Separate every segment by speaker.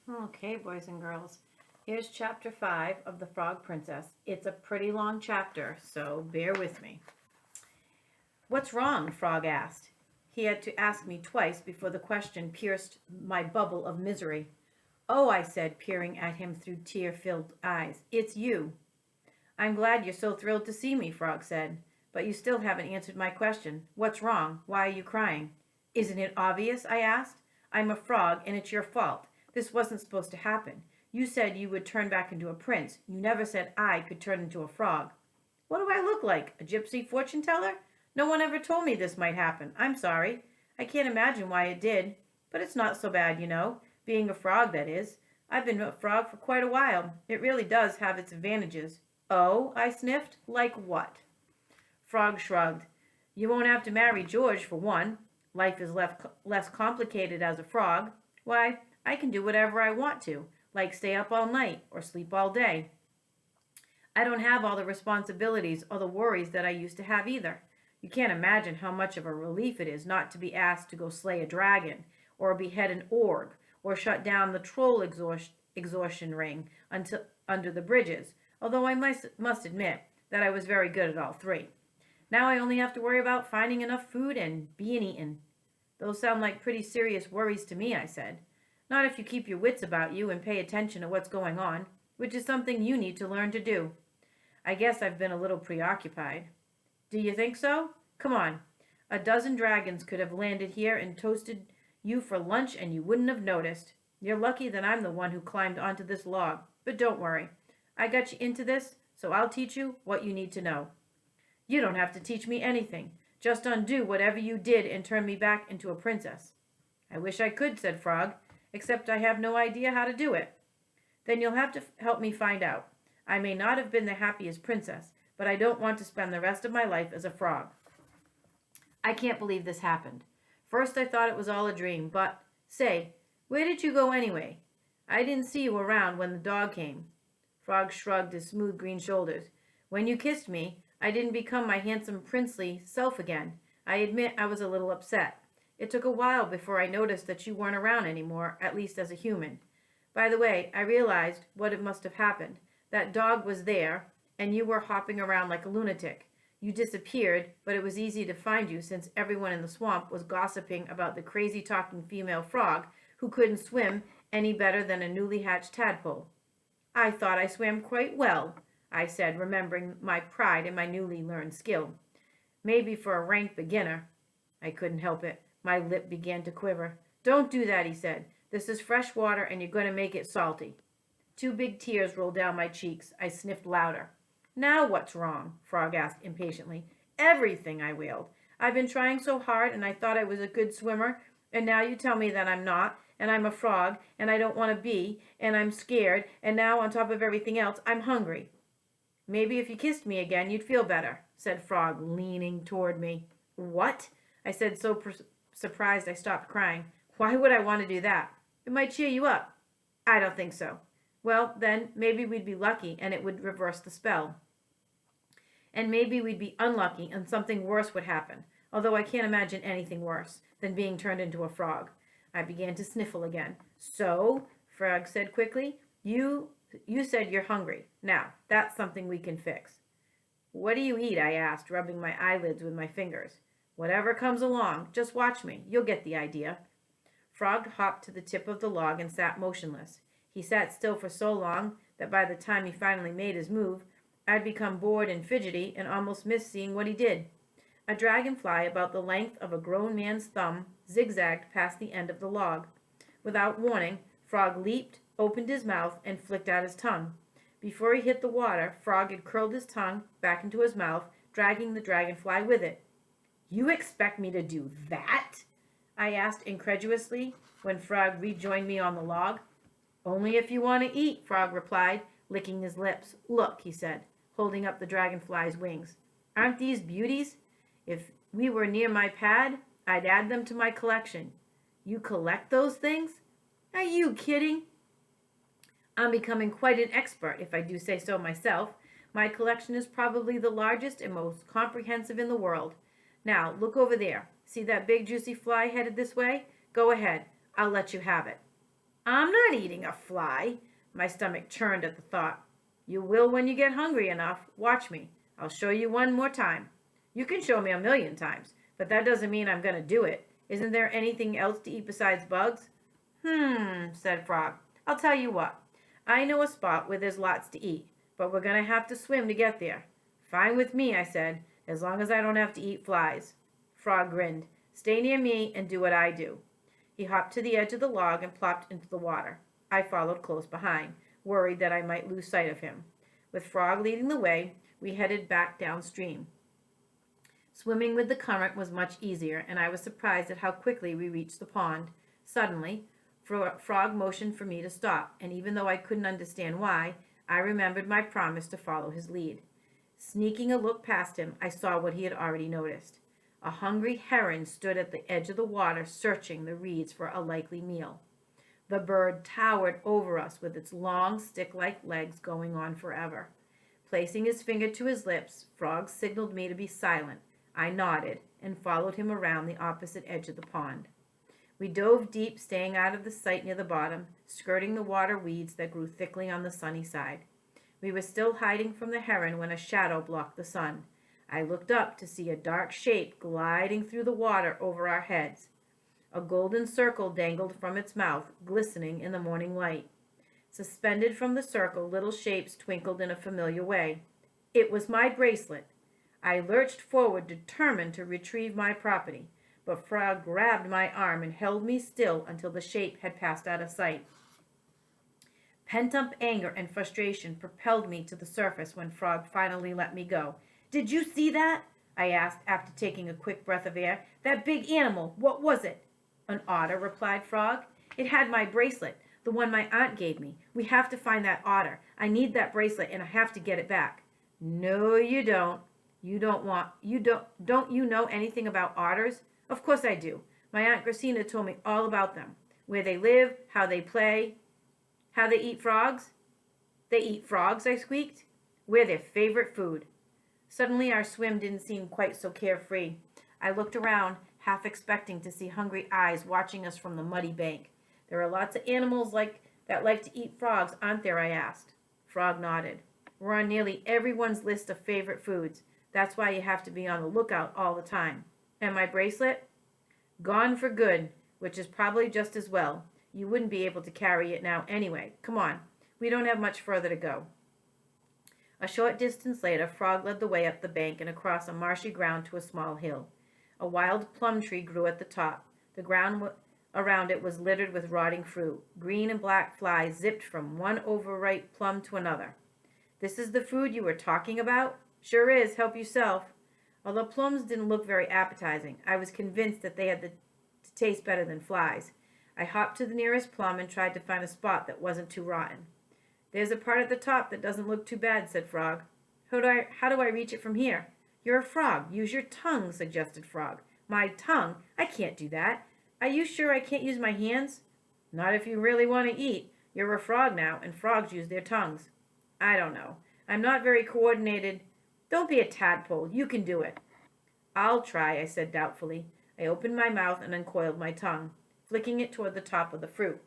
Speaker 1: Okay, boys and girls. Here's chapter 5 of The Frog Princess. It's a pretty long chapter, so bear with me. What's wrong? Frog asked. He had to ask me twice before the question pierced my bubble of misery. Oh, I said, peering at him through tear-filled eyes. It's you. I'm glad you're so thrilled to see me, Frog said. But you still haven't answered my question. What's wrong? Why are you crying? Isn't it obvious? I asked. I'm a frog, and it's your fault. This wasn't supposed to happen. You said you would turn back into a prince. You never said I could turn into a frog. What do I look like? A gypsy fortune teller? No one ever told me this might happen. I'm sorry. I can't imagine why it did. But it's not so bad, you know. Being a frog, that is. I've been a frog for quite a while. It really does have its advantages. Oh, I sniffed. Like what? Frog shrugged. You won't have to marry George, for one. Life is less complicated as a frog. Why, I can do whatever I want to, like stay up all night or sleep all day. I don't have all the responsibilities or the worries that I used to have either. You can't imagine how much of a relief it is not to be asked to go slay a dragon, or behead an orc, or shut down the troll exhaustion ring until, under the bridges, although I must admit that I was very good at all three. Now I only have to worry about finding enough food and being eaten. Those sound like pretty serious worries to me, I said. Not if you keep your wits about you and pay attention to what's going on, which is something you need to learn to do. I guess I've been a little preoccupied. Do you think so? Come on. A dozen dragons could have landed here and toasted you for lunch and you wouldn't have noticed. You're lucky that I'm the one who climbed onto this log. But don't worry. I got you into this, so I'll teach you what you need to know. You don't have to teach me anything. Just undo whatever you did and turn me back into a princess. I wish I could, said Frog, except I have no idea how to do it. Then you'll have to help me find out. I may not have been the happiest princess, but I don't want to spend the rest of my life as a frog. I can't believe this happened. First I thought it was all a dream, but, say, where did you go anyway? I didn't see you around when the dog came. Frog shrugged his smooth green shoulders. When you kissed me, I didn't become my handsome princely self again. I admit I was a little upset. It took a while before I noticed that you weren't around anymore, at least as a human. By the way, I realized what it must have happened. That dog was there, and you were hopping around like a lunatic. You disappeared, but it was easy to find you since everyone in the swamp was gossiping about the crazy talking female frog who couldn't swim any better than a newly hatched tadpole. I thought I swam quite well, I said, remembering my pride in my newly learned skill. Maybe for a rank beginner. I couldn't help it. My lip began to quiver. Don't do that, he said. This is fresh water and you're going to make it salty. Two big tears rolled down my cheeks. I sniffed louder. Now what's wrong? Frog asked impatiently. Everything, I wailed. I've been trying so hard and I thought I was a good swimmer, and now you tell me that I'm not, and I'm a frog, and I don't want to be, and I'm scared, and now on top of everything else, I'm hungry. Maybe if you kissed me again, you'd feel better, said Frog, leaning toward me. What? I said, so surprised I stopped crying. Why would I want to do that? It might cheer you up. I don't think so. Well, then, maybe we'd be lucky and it would reverse the spell. And maybe we'd be unlucky and something worse would happen, although I can't imagine anything worse than being turned into a frog. I began to sniffle again. So, Frog said quickly, you said you're hungry. Now, that's something we can fix. What do you eat? I asked, rubbing my eyelids with my fingers. Whatever comes along. Just watch me. You'll get the idea. Frog hopped to the tip of the log and sat motionless. He sat still for so long that by the time he finally made his move, I'd become bored and fidgety and almost missed seeing what he did. A dragonfly about the length of a grown man's thumb zigzagged past the end of the log. Without warning, Frog leaped, opened his mouth, and flicked out his tongue. Before he hit the water, Frog had curled his tongue back into his mouth, dragging the dragonfly with it. You expect me to do that? I asked incredulously when Frog rejoined me on the log. Only if you want to eat, Frog replied, licking his lips. Look, he said, holding up the dragonfly's wings. Aren't these beauties? If we were near my pad, I'd add them to my collection. You collect those things? Are you kidding? I'm becoming quite an expert, if I do say so myself. My collection is probably the largest and most comprehensive in the world. Now, look over there. See that big juicy fly headed this way? Go ahead. I'll let you have it. I'm not eating a fly. My stomach churned at the thought. You will when you get hungry enough. Watch me. I'll show you one more time. You can show me a million times, but that doesn't mean I'm going to do it. Isn't there anything else to eat besides bugs? Said Frog. I'll tell you what. I know a spot where there's lots to eat, but we're going to have to swim to get there. Fine with me, I said, as long as I don't have to eat flies. Frog grinned. Stay near me and do what I do. He hopped to the edge of the log and plopped into the water. I followed close behind, worried that I might lose sight of him. With Frog leading the way, we headed back downstream. Swimming with the current was much easier, and I was surprised at how quickly we reached the pond. Suddenly, Frog motioned for me to stop, and even though I couldn't understand why, I remembered my promise to follow his lead. Sneaking a look past him, I saw what he had already noticed. A hungry heron stood at the edge of the water, searching the reeds for a likely meal. The bird towered over us with its long, stick-like legs going on forever. Placing his finger to his lips, Frog signaled me to be silent. I nodded and followed him around the opposite edge of the pond. We dove deep, staying out of the sight near the bottom, skirting the water weeds that grew thickly on the sunny side. We were still hiding from the heron when a shadow blocked the sun. I looked up to see a dark shape gliding through the water over our heads. A golden circle dangled from its mouth, glistening in the morning light. Suspended from the circle, little shapes twinkled in a familiar way. It was my bracelet. I lurched forward, determined to retrieve my property, but Frog grabbed my arm and held me still until the shape had passed out of sight. Pent-up anger and frustration propelled me to the surface when Frog finally let me go. "Did you see that?" I asked after taking a quick breath of air. "That big animal, what was it?" "An otter," replied Frog. "It had my bracelet, the one my aunt gave me. We have to find that otter. I need that bracelet and I have to get it back." "No, you don't. Don't you know anything about otters?" "Of course I do. My Aunt Gracina told me all about them. Where they live, how they play, how they eat frogs." "They eat frogs," I squeaked. "We're their favorite food." Suddenly our swim didn't seem quite so carefree. I looked around, half expecting to see hungry eyes watching us from the muddy bank. "There are lots of animals that like to eat frogs, aren't there?" I asked. Frog nodded. "We're on nearly everyone's list of favorite foods. That's why you have to be on the lookout all the time." "And my bracelet?" "Gone for good, which is probably just as well. You wouldn't be able to carry it now anyway. Come on, we don't have much further to go." A short distance later, Frog led the way up the bank and across a marshy ground to a small hill. A wild plum tree grew at the top. The ground around it was littered with rotting fruit. Green and black flies zipped from one overripe plum to another. "This is the food you were talking about?" "Sure is. Help yourself." Although plums didn't look very appetizing, I was convinced that they had to taste better than flies. I hopped to the nearest plum and tried to find a spot that wasn't too rotten. "There's a part at the top that doesn't look too bad," said Frog. How do I reach it from here?" "You're a frog. Use your tongue," suggested Frog. "My tongue? I can't do that. Are you sure I can't use my hands?" "Not if you really want to eat. You're a frog now, and frogs use their tongues." "I don't know. I'm not very coordinated." "Don't be a tadpole. You can do it." "I'll try," I said doubtfully. I opened my mouth and uncoiled my tongue, flicking it toward the top of the fruit.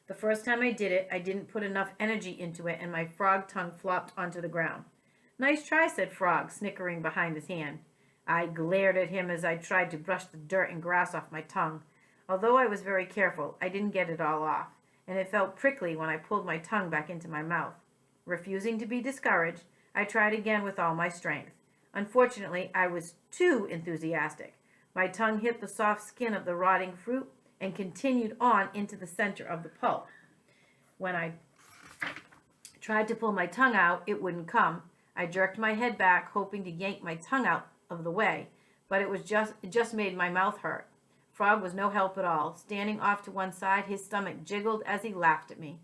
Speaker 1: The first time I did it, I didn't put enough energy into it, and my frog tongue flopped onto the ground. "Nice try," said Frog, snickering behind his hand. I glared at him as I tried to brush the dirt and grass off my tongue. Although I was very careful, I didn't get it all off, and it felt prickly when I pulled my tongue back into my mouth. Refusing to be discouraged, I tried again with all my strength. Unfortunately, I was too enthusiastic. My tongue hit the soft skin of the rotting fruit and continued on into the center of the pulp. When I tried to pull my tongue out, it wouldn't come. I jerked my head back, hoping to yank my tongue out of the way, but it just made my mouth hurt. Frog was no help at all. Standing off to one side, his stomach jiggled as he laughed at me.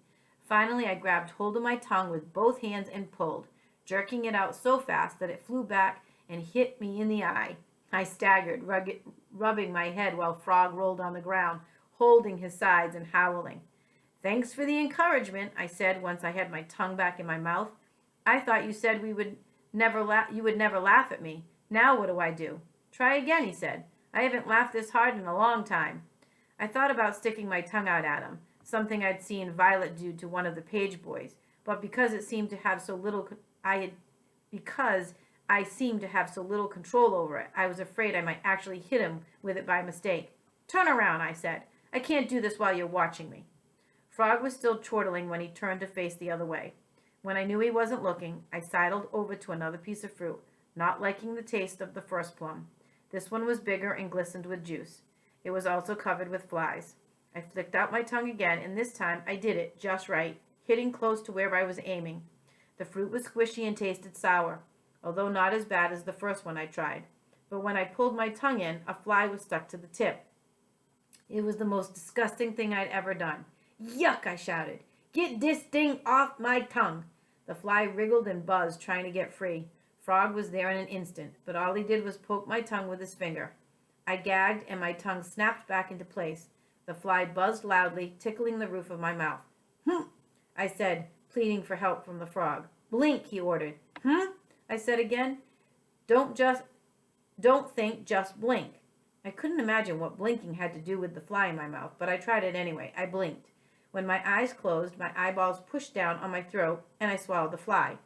Speaker 1: Finally, I grabbed hold of my tongue with both hands and pulled, jerking it out so fast that it flew back and hit me in the eye. I staggered, rubbing my head while Frog rolled on the ground, holding his sides and howling. "Thanks for the encouragement," I said once I had my tongue back in my mouth. "I thought you said you would never laugh at me. Now what do I do?" "Try again," he said. "I haven't laughed this hard in a long time." I thought about sticking my tongue out at him, something I'd seen Violet do to one of the page boys, but because it seemed to have so little because I seemed to have so little control over it, I was afraid I might actually hit him with it by mistake. "Turn around," I said. "I can't do this while you're watching me." Frog was still chortling when he turned to face the other way. When I knew he wasn't looking, I sidled over to another piece of fruit, not liking the taste of the first plum. This one was bigger and glistened with juice. It was also covered with flies. I flicked out my tongue again, and this time I did it just right, hitting close to where I was aiming. The fruit was squishy and tasted sour, although not as bad as the first one I tried. But when I pulled my tongue in, a fly was stuck to the tip. It was the most disgusting thing I'd ever done. "Yuck!" I shouted. "Get this thing off my tongue!" The fly wriggled and buzzed, trying to get free. Frog was there in an instant, but all he did was poke my tongue with his finger. I gagged, and my tongue snapped back into place. The fly buzzed loudly, tickling the roof of my mouth. "Hm," I said, pleading for help from the frog. "Blink," he ordered. "Hm," I said again. Don't think, just blink." I couldn't imagine what blinking had to do with the fly in my mouth, but I tried it anyway. I blinked. When my eyes closed, my eyeballs pushed down on my throat, and I swallowed the fly.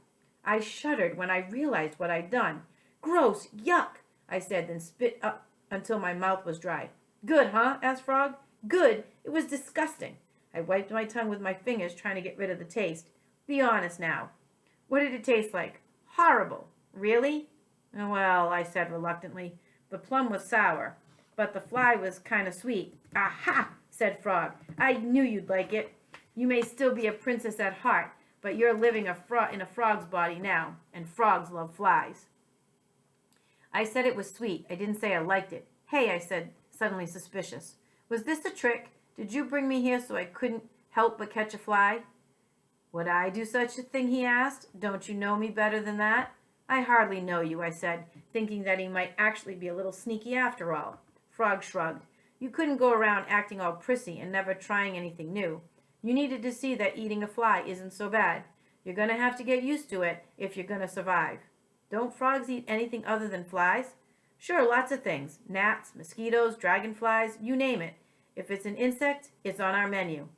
Speaker 1: I shuddered when I realized what I'd done. "Gross! Yuck!" I said, then spit up until my mouth was dry. "Good, huh?" asked Frog. "Good. It was disgusting." I wiped my tongue with my fingers, trying to get rid of the taste. "Be honest now. What did it taste like?" "Horrible." "Really?" "Well," I said reluctantly, "the plum was sour, but the fly was kind of sweet." "Aha!" said Frog. "I knew you'd like it. You may still be a princess at heart, but you're living in a frog's body now, and frogs love flies." I said it was sweet. I didn't say I liked it. "Hey," I said, suddenly suspicious. "Was this a trick? Did you bring me here so I couldn't help but catch a fly?" "Would I do such a thing?" he asked. "Don't you know me better than that?" "I hardly know you," I said, thinking that he might actually be a little sneaky after all. Frog shrugged. "You couldn't go around acting all prissy and never trying anything new. You needed to see that eating a fly isn't so bad. You're going to have to get used to it if you're going to survive." "Don't frogs eat anything other than flies?" "Sure, lots of things. Gnats, mosquitoes, dragonflies, you name it. If it's an insect, it's on our menu."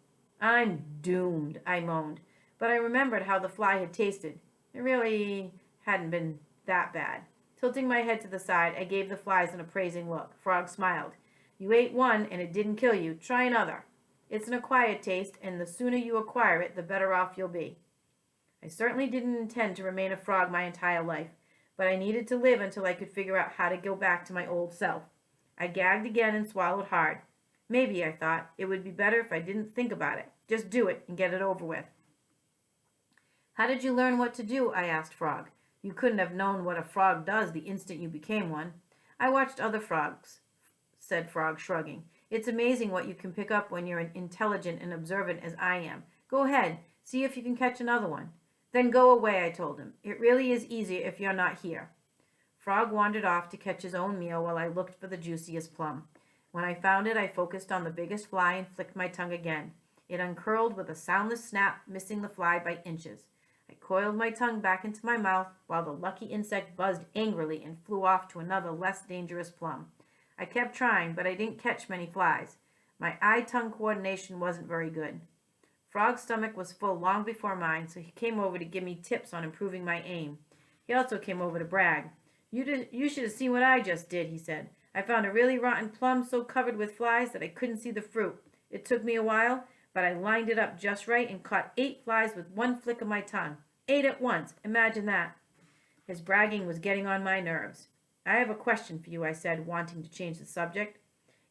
Speaker 1: "I'm doomed," I moaned. But I remembered how the fly had tasted. It really hadn't been that bad. Tilting my head to the side, I gave the flies an appraising look. Frog smiled. "You ate one and it didn't kill you. Try another. It's an acquired taste, and the sooner you acquire it, the better off you'll be." I certainly didn't intend to remain a frog my entire life, but I needed to live until I could figure out how to go back to my old self. I gagged again and swallowed hard. Maybe, I thought, it would be better if I didn't think about it. Just do it and get it over with. "How did you learn what to do?" I asked Frog. "You couldn't have known what a frog does the instant you became one." "I watched other frogs," said Frog, shrugging. "It's amazing what you can pick up when you're intelligent and observant as I am. Go ahead, see if you can catch another one." "Then go away," I told him. "It really is easier if you're not here." Frog wandered off to catch his own meal while I looked for the juiciest plum. When I found it, I focused on the biggest fly and flicked my tongue again. It uncurled with a soundless snap, missing the fly by inches. I coiled my tongue back into my mouth while the lucky insect buzzed angrily and flew off to another less dangerous plum. I kept trying, but I didn't catch many flies. My eye-tongue coordination wasn't very good. Frog's stomach was full long before mine, so he came over to give me tips on improving my aim. He also came over to brag. You should have seen what I just did," he said. "I found a really rotten plum so covered with flies that I couldn't see the fruit. It took me a while, but I lined it up just right and caught 8 flies with one flick of my tongue. 8 at once. Imagine that." His bragging was getting on my nerves. "I have a question for you," I said, wanting to change the subject.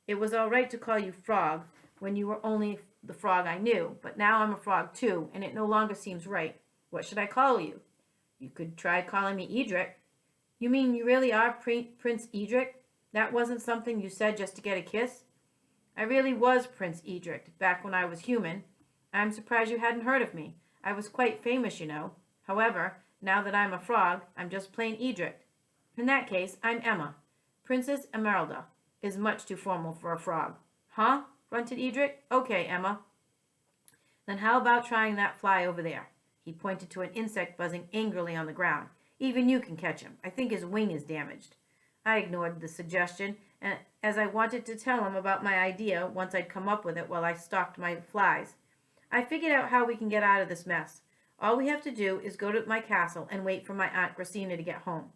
Speaker 1: "It was all right to call you Frog when you were only the frog I knew, but now I'm a frog too, and it no longer seems right. What should I call you?" "You could try calling me Edric." "You mean you really are Prince Edric? That wasn't something you said just to get a kiss?" "I really was Prince Edric, back when I was human. I'm surprised you hadn't heard of me. I was quite famous, you know. However, now that I'm a frog, I'm just plain Edric." "In that case, I'm Emma. Princess Emeralda is much too formal for a frog." "Huh?" grunted Edric. "Okay, Emma. Then how about trying that fly over there?" He pointed to an insect buzzing angrily on the ground. "Even you can catch him. I think his wing is damaged." I ignored the suggestion, and as I wanted to tell him about my idea once I'd come up with it while I stalked my flies. I figured out how we can get out of this mess. All we have to do is go to my castle and wait for my Aunt Grassina to get home.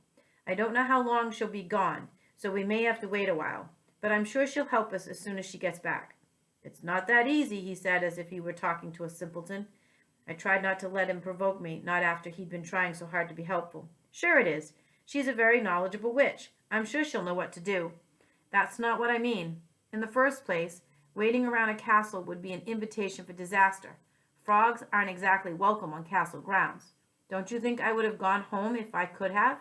Speaker 1: I don't know how long she'll be gone, so we may have to wait a while, but I'm sure she'll help us as soon as she gets back. It's not that easy, he said, as if he were talking to a simpleton. I tried not to let him provoke me, not after he'd been trying so hard to be helpful. Sure it is. She's a very knowledgeable witch. I'm sure she'll know what to do. That's not what I mean. In the first place, waiting around a castle would be an invitation for disaster. Frogs aren't exactly welcome on castle grounds. Don't you think I would have gone home if I could have?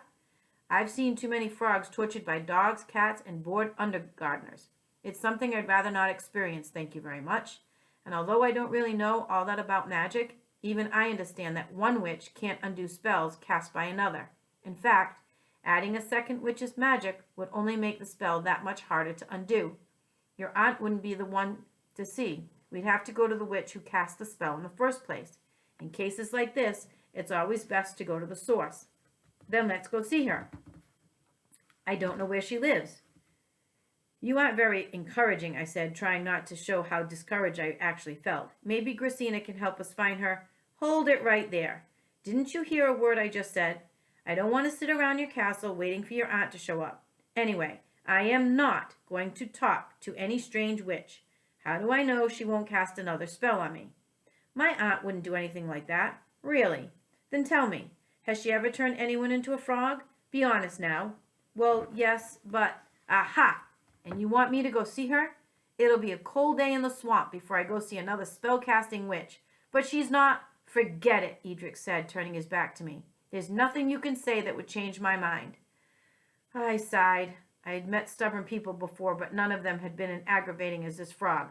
Speaker 1: I've seen too many frogs tortured by dogs, cats, and bored undergardeners. It's something I'd rather not experience, thank you very much. And although I don't really know all that about magic, even I understand that one witch can't undo spells cast by another. In fact, adding a second witch's magic would only make the spell that much harder to undo. Your aunt wouldn't be the one to see. We'd have to go to the witch who cast the spell in the first place. In cases like this, it's always best to go to the source. Then let's go see her. I don't know where she lives. You aren't very encouraging, I said, trying not to show how discouraged I actually felt. Maybe Grassina can help us find her. Hold it right there. Didn't you hear a word I just said? I don't want to sit around your castle waiting for your aunt to show up. Anyway, I am not going to talk to any strange witch. How do I know she won't cast another spell on me? My aunt wouldn't do anything like that. Really? Then tell me, has she ever turned anyone into a frog? Be honest now. Well, yes, but... Aha! And you want me to go see her? It'll be a cold day in the swamp before I go see another spell-casting witch. But she's not... Forget it, Edric said, turning his back to me. There's nothing you can say that would change my mind. I sighed. I had met stubborn people before, but none of them had been as aggravating as this frog.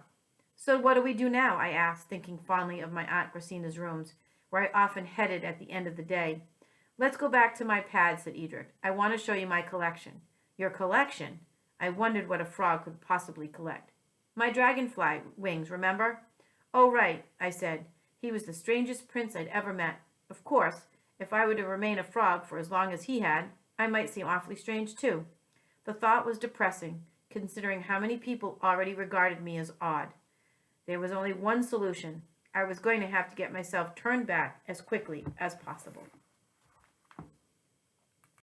Speaker 1: So what do we do now? I asked, thinking fondly of my Aunt Grassina's rooms, where I often headed at the end of the day. Let's go back to my pad, said Edric. I want to show you my collection. Your collection? I wondered what a frog could possibly collect. My dragonfly wings, remember? Oh, right, I said. He was the strangest prince I'd ever met. Of course, if I were to remain a frog for as long as he had, I might seem awfully strange too. The thought was depressing, considering how many people already regarded me as odd. There was only one solution. I was going to have to get myself turned back as quickly as possible.